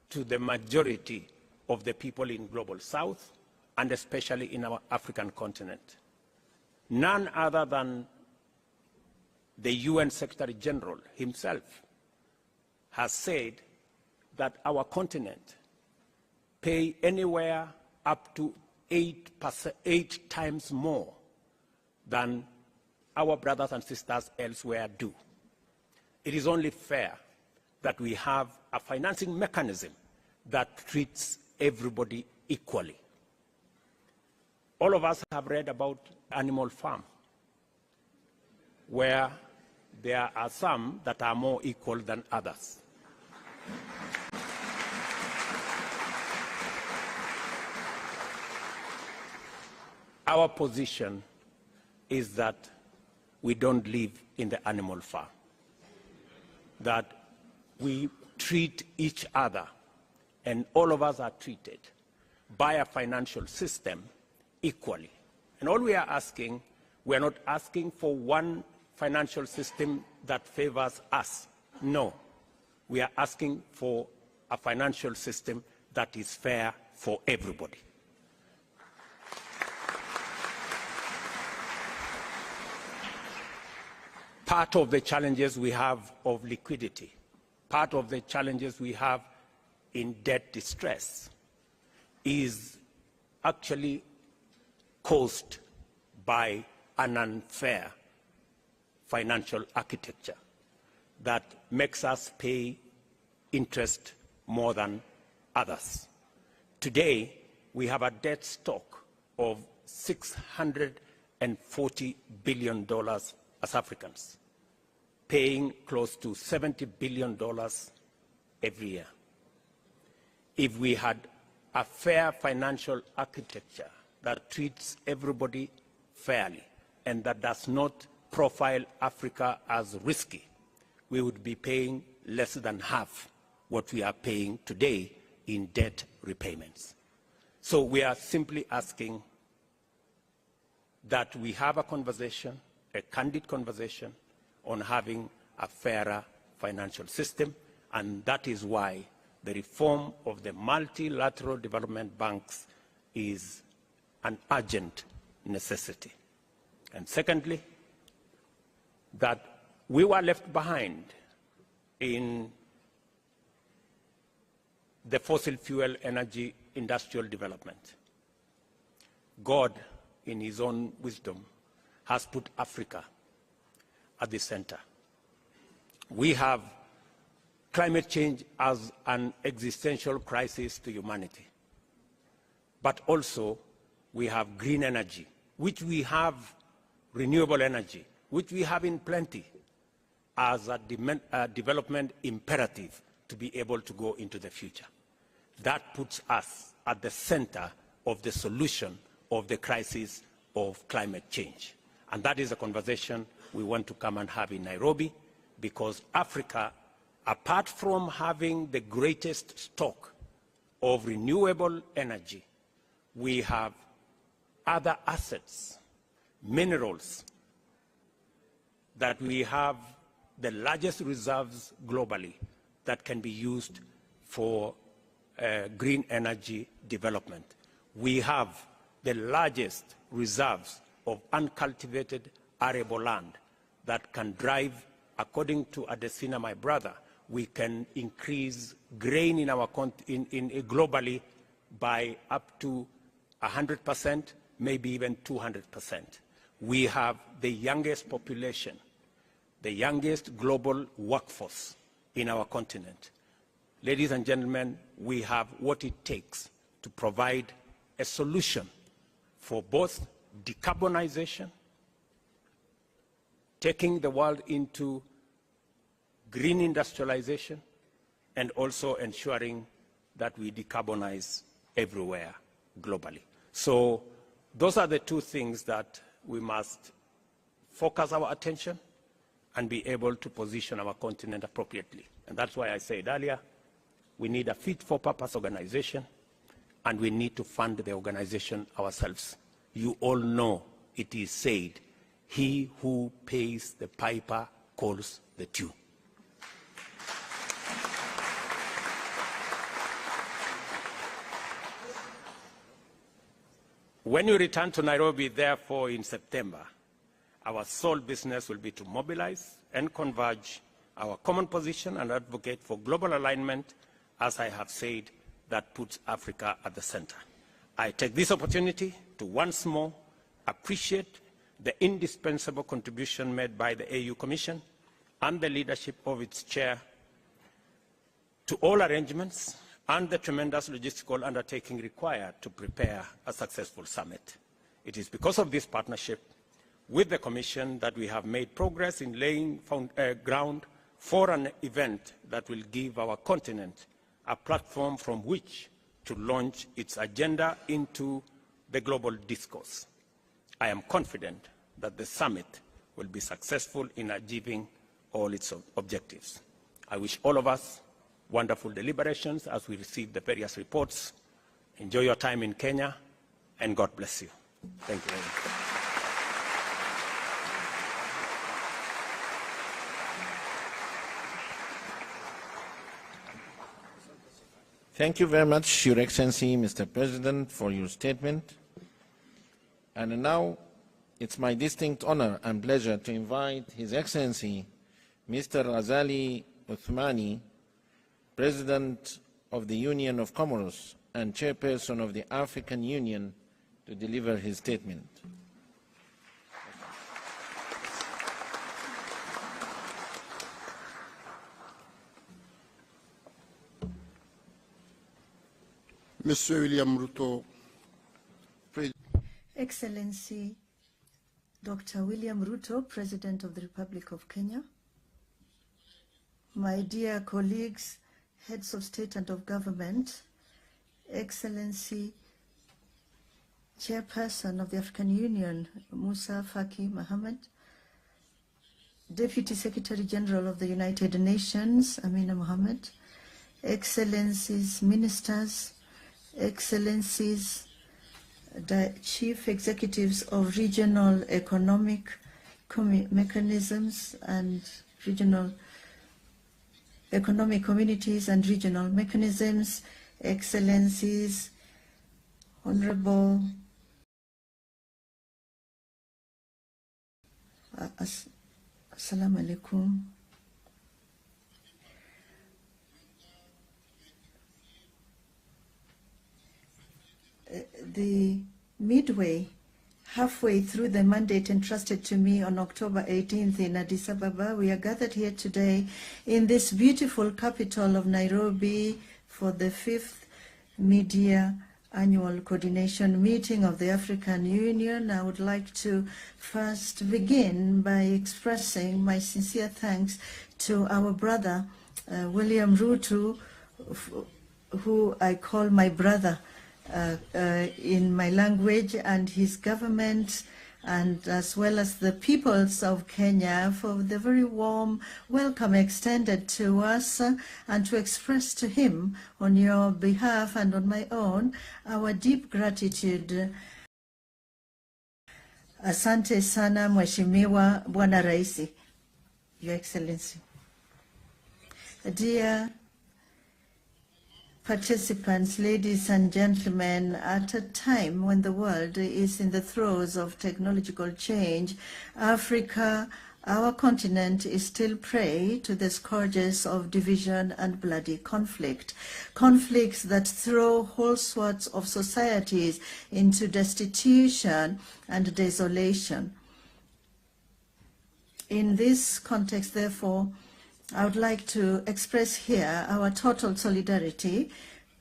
to the majority of the people in Global South, and especially in our African continent. None other than the UN Secretary General himself has said that our continent pay anywhere up to 8 times more than our brothers and sisters elsewhere do. It is only fair that we have a financing mechanism that treats everybody equally. All of us have read about Animal Farm, where there are some that are more equal than others. Our position is that we don't live in the animal farm, that we treat each other, and all of us are treated by a financial system equally. And all we are asking, we are not asking for one financial system that favors us. No. We are asking for a financial system that is fair for everybody. Part of the challenges we have of liquidity, part of the challenges we have in debt distress is actually caused by an unfair financial architecture that makes us pay interest more than others. Today, we have a debt stock of $640 billion as Africans, paying close to $70 billion every year. If we had a fair financial architecture that treats everybody fairly and that does not profile Africa as risky, we would be paying less than half what we are paying today in debt repayments. So we are simply asking that we have a conversation, a candid conversation, on having a fairer financial system, and that is why the reform of the multilateral development banks is an urgent necessity. And secondly, that we were left behind in the fossil fuel energy industrial development. God, in his own wisdom, has put Africa at the center. We have climate change as an existential crisis to humanity. But also, we have green energy, which we have renewable energy, which we have in plenty, as a development imperative to be able to go into the future. That puts us at the center of the solution of the crisis of climate change. And that is a conversation we want to come and have in Nairobi, because Africa, apart from having the greatest stock of renewable energy, we have other assets, minerals, that we have the largest reserves globally that can be used for green energy development. We have the largest reserves of uncultivated arable land that can drive, according to Adesina, my brother, we can increase grain in our globally by up to 100%, maybe even 200%. We have the youngest population, the youngest global workforce in our continent. Ladies and gentlemen, we have what it takes to provide a solution for both decarbonization, taking the world into green industrialization, and also ensuring that we decarbonize everywhere globally. So those are the two things that we must focus our attention and be able to position our continent appropriately. And that's why I said earlier, we need a fit-for-purpose organization, and we need to fund the organization ourselves. You all know it is said, he who pays the piper calls the tune. When we return to Nairobi, therefore, in September, our sole business will be to mobilize and converge our common position and advocate for global alignment, as I have said, that puts Africa at the center. I take this opportunity to once more appreciate the indispensable contribution made by the AU Commission and the leadership of its chair to all arrangements and the tremendous logistical undertaking required to prepare a successful summit. It is because of this partnership with the Commission that we have made progress in laying ground for an event that will give our continent a platform from which to launch its agenda into the global discourse. I am confident that the summit will be successful in achieving all its objectives. I wish all of us wonderful deliberations as we receive the various reports. Enjoy your time in Kenya, and God bless you. Thank you very much. Thank you very much, Your Excellency, Mr. President, for your statement. And now it's my distinct honor and pleasure to invite His Excellency, Mr. Ghazali Uthmani, President of the Union of Comoros and Chairperson of the African Union, to deliver his statement. Mr. William RUTO, Excellency Dr. William RUTO, President of the Republic of Kenya, my dear colleagues, heads of state and of government, Excellency Chairperson of the African Union, Musa Faki Mohammed, Deputy Secretary General of the United Nations, Amina Mohammed, Excellencies Ministers, Excellencies, the Chief Executives of Regional Economic Mechanisms and Regional Economic Communities and Regional Mechanisms, Excellencies, Honorable Assalamu alaikum. The halfway through the mandate entrusted to me on October 18th in Addis Ababa, we are gathered here today in this beautiful capital of Nairobi for the 5th Media Annual Coordination Meeting of the African Union. I would like to first begin by expressing my sincere thanks to our brother, William RUTO, who I call my brother in my language, and his government, and as well as the peoples of Kenya, for the very warm welcome extended to us, and to express to him on your behalf and on my own our deep gratitude. Asante sana Mheshimiwa Bwana Raisi, Your Excellency. Dear participants, ladies and gentlemen, at a time when the world is in the throes of technological change, Africa, our continent, is still prey to the scourges of division and bloody conflict. Conflicts that throw whole swaths of societies into destitution and desolation. In this context, therefore, I would like to express here our total solidarity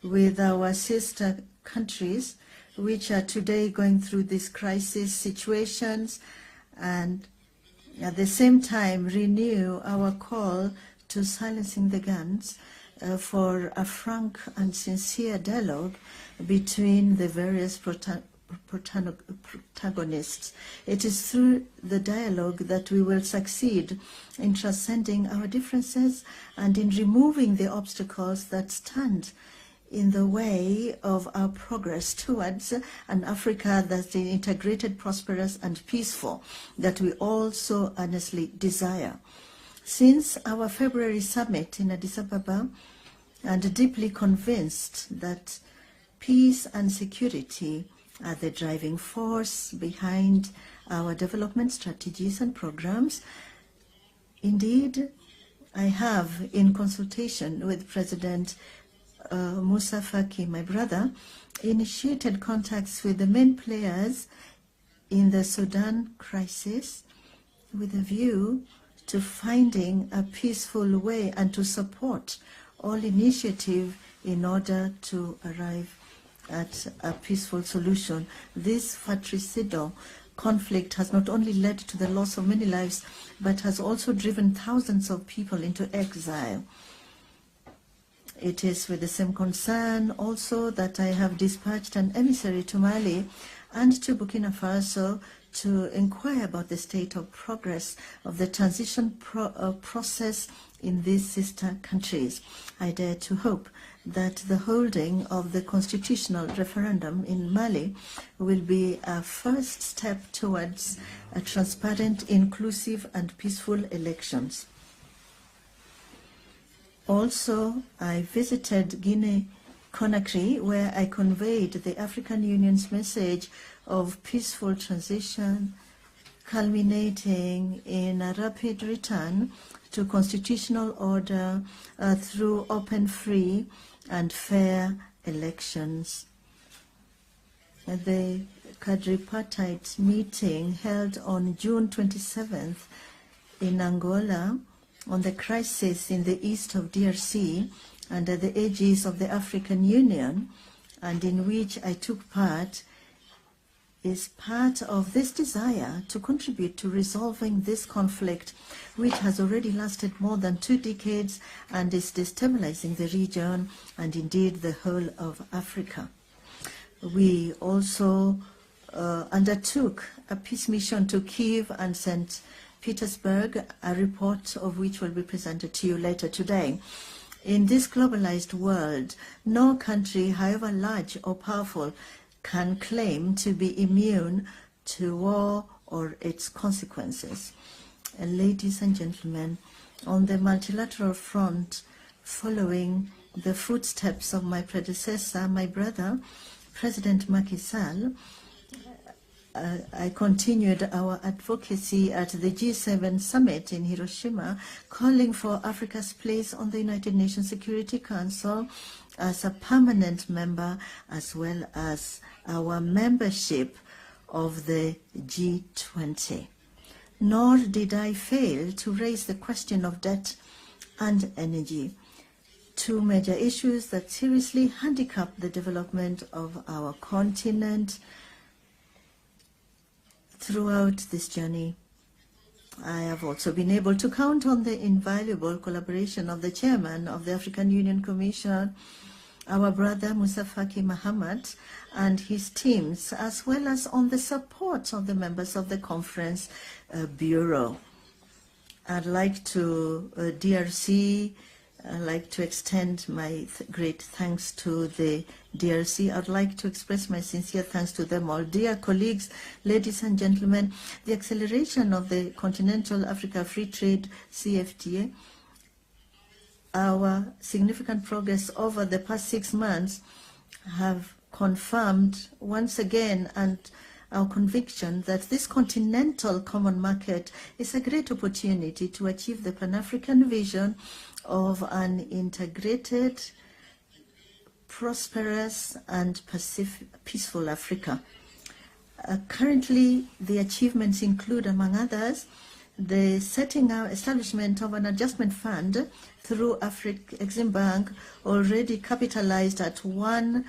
with our sister countries, which are today going through these crisis situations, and at the same time renew our call to silencing the guns for a frank and sincere dialogue between the various protagonists. It is through the dialogue that we will succeed in transcending our differences and in removing the obstacles that stand in the way of our progress towards an Africa that is integrated, prosperous, and peaceful, that we all so earnestly desire. Since our February summit in Addis Ababa, and deeply convinced that peace and security are the driving force behind our development strategies and programs. Indeed, I have, in consultation with President Moussa Faki, my brother, initiated contacts with the main players in the Sudan crisis with a view to finding a peaceful way and to support all initiative in order to arrive at a peaceful solution. This fratricidal conflict has not only led to the loss of many lives, but has also driven thousands of people into exile. It is with the same concern also that I have dispatched an emissary to Mali and to Burkina Faso to inquire about the state of progress of the transition process in these sister countries. I dare to hope that the holding of the constitutional referendum in Mali will be a first step towards a transparent, inclusive, and peaceful elections. Also, I visited Guinea-Conakry, where I conveyed the African Union's message of peaceful transition, culminating in a rapid return to constitutional order through open, free, and fair elections. The quadripartite meeting held on June 27th in Angola on the crisis in the east of DRC under the aegis of the African Union, and in which I took part, is part of this desire to contribute to resolving this conflict, which has already lasted more than 2 decades and is destabilizing the region and indeed the whole of Africa. We also undertook a peace mission to Kyiv and St. Petersburg, a report of which will be presented to you later today. In this globalized world, no country, however large or powerful, can claim to be immune to war or its consequences. Ladies and gentlemen, on the multilateral front, following the footsteps of my predecessor, my brother, President Macky Sall, I continued our advocacy at the G7 summit in Hiroshima, calling for Africa's place on the United Nations Security Council as a permanent member, as well as our membership of the G20. Nor did I fail to raise the question of debt and energy, 2 major issues that seriously handicap the development of our continent. Throughout this journey, I have also been able to count on the invaluable collaboration of the chairman of the African Union Commission, our brother Moussa Faki Mahamat, and his teams, as well as on the support of the members of the conference bureau. I'd like to DRC, I'd like to extend my great thanks to the DRC. I'd like to express my sincere thanks to them all. Dear colleagues, ladies and gentlemen, the acceleration of the Continental Africa Free Trade CFTA, our significant progress over the past 6 months have confirmed once again and our conviction that this continental common market is a great opportunity to achieve the Pan-African vision of an integrated, prosperous, and peaceful Africa. Currently, the achievements include, among others, the establishment of an adjustment fund through Exim Bank, already capitalized at $1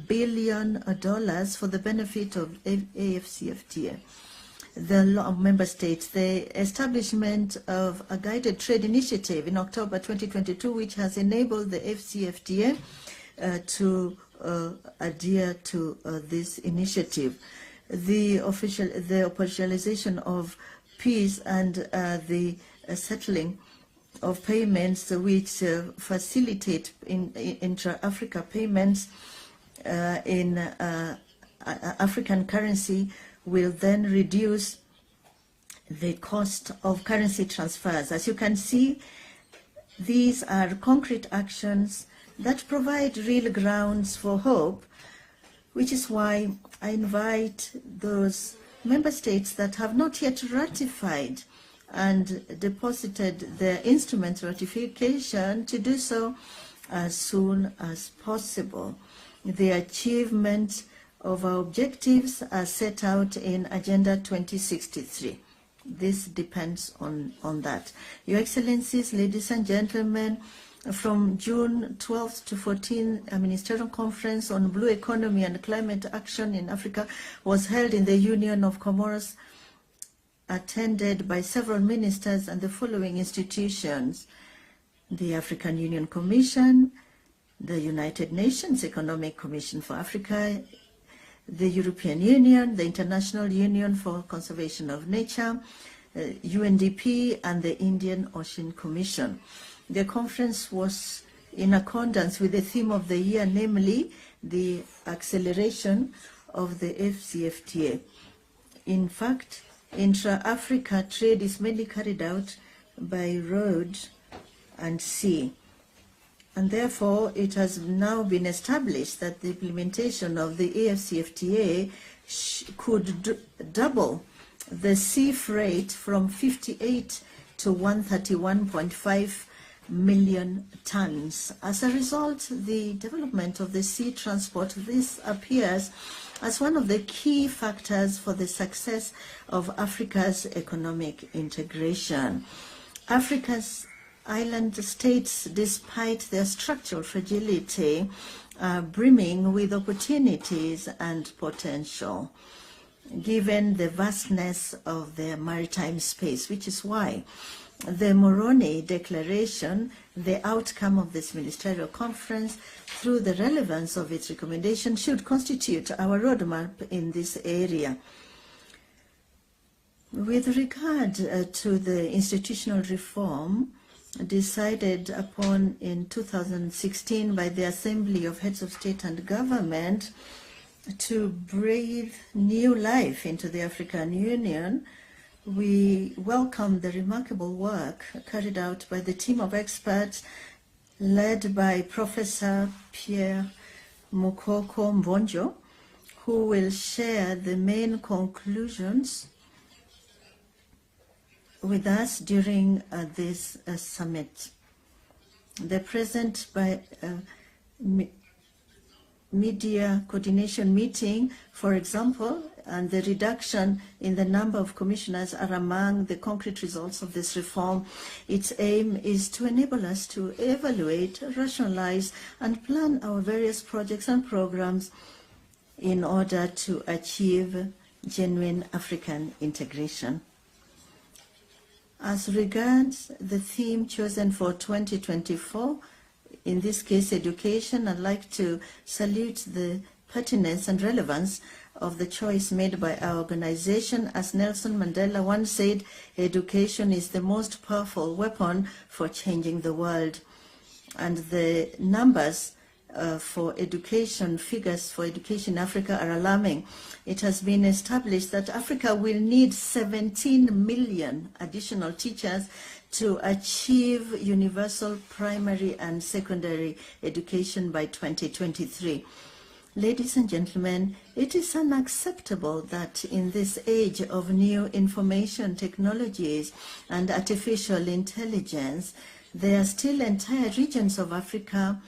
billion for the benefit of AFCFTA. The member states, the establishment of a guided trade initiative in October 2022, which has enabled the AFCFTA to adhere to this initiative. The officialization of peace and the settling of payments which facilitate intra-Africa payments in African currency will then reduce the cost of currency transfers. As you can see, these are concrete actions that provide real grounds for hope which is why I invite those member states that have not yet ratified and deposited their instrument ratification to do so as soon as possible. The achievement of our objectives are set out in Agenda 2063. This depends on that. Your Excellencies, ladies and gentlemen, from June 12th to 14th, a ministerial conference on blue economy and climate action in Africa was held in the Union of Comoros, attended by several ministers and the following institutions: the African Union Commission, the United Nations Economic Commission for Africa, the European Union, the International Union for Conservation of Nature, UNDP, and the Indian Ocean Commission. The conference was in accordance with the theme of the year, namely the acceleration of the FCFTA. In fact, intra-Africa trade is mainly carried out by road and sea. And therefore, it has now been established that the implementation of the AFCFTA could double the sea freight from 58 to 131.5 million tons. As a result, the development of the sea transport, this appears as one of the key factors for the success of Africa's economic integration. Africa's island states, despite their structural fragility, are brimming with opportunities and potential, given the vastness of their maritime space, which is why the Moroni Declaration, the outcome of this ministerial conference, through the relevance of its recommendation, should constitute our roadmap in this area. With regard to the institutional reform decided upon in 2016 by the Assembly of Heads of State and Government to breathe new life into the African Union, we welcome the remarkable work carried out by the team of experts led by Professor Pierre Mukoko Mbonjo, who will share the main conclusions with us during this summit. The present media coordination meeting, for example, and the reduction in the number of commissioners are among the concrete results of this reform. Its aim is to enable us to evaluate, rationalize, and plan our various projects and programs in order to achieve genuine African integration. As regards the theme chosen for 2024, in this case education, I'd like to salute the pertinence and relevance of the choice made by our organization. As Nelson Mandela once said, education is the most powerful weapon for changing the world. And the numbers for education, figures for education in Africa are alarming. It has been established that Africa will need 17 million additional teachers to achieve universal primary and secondary education by 2023. Ladies and gentlemen, it is unacceptable that in this age of new information technologies and artificial intelligence, there are still entire regions of Africa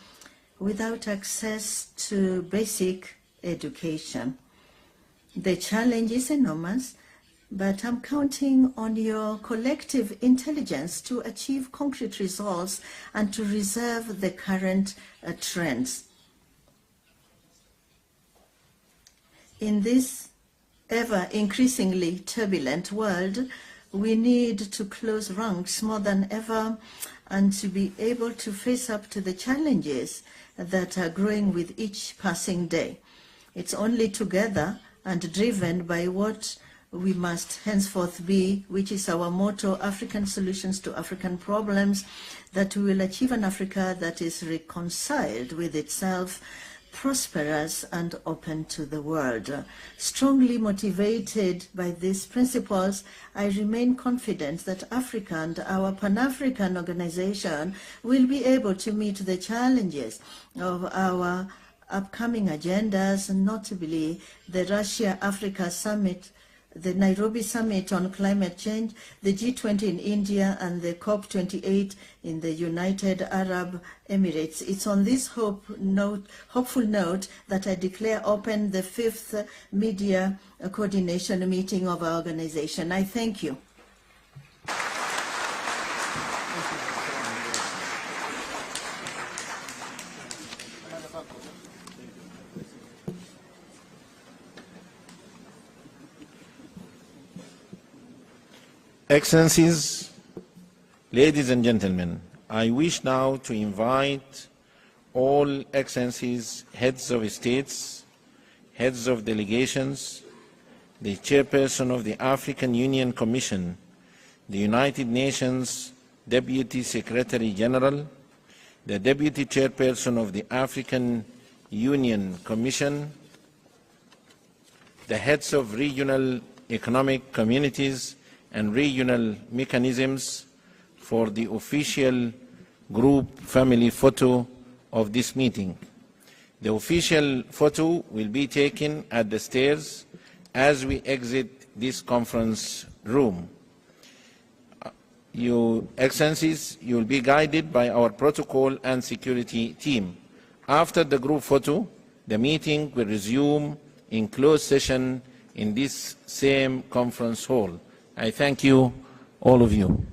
without access to basic education. The challenge is enormous, but I'm counting on your collective intelligence to achieve concrete results and to reserve the current trends. In this ever increasingly turbulent world, we need to close ranks more than ever and to be able to face up to the challenges that are growing with each passing day. It's only together and driven by what we must henceforth be, which is our motto, African solutions to African problems, that we will achieve an Africa that is reconciled with itself, prosperous and open to the world. Strongly motivated by these principles, I remain confident that Africa and our Pan-African organization will be able to meet the challenges of our upcoming agendas, notably the Russia-Africa Summit, the Nairobi Summit on Climate Change, the G20 in India, and the COP28 in the United Arab Emirates. It's on this hopeful note that I declare open the 5th Media Coordination Meeting of our organization. I thank you. Excellencies, ladies and gentlemen, I wish now to invite all Excellencies, heads of states, heads of delegations, the chairperson of the African Union Commission, the United Nations Deputy Secretary General, the Deputy Chairperson of the African Union Commission, the heads of regional economic communities and regional mechanisms for the official group family photo of this meeting. The official photo will be taken at the stairs as we exit this conference room. Your Excellencies, you will be guided by our protocol and security team. After the group photo, the meeting will resume in closed session in this same conference hall. I thank you, all of you.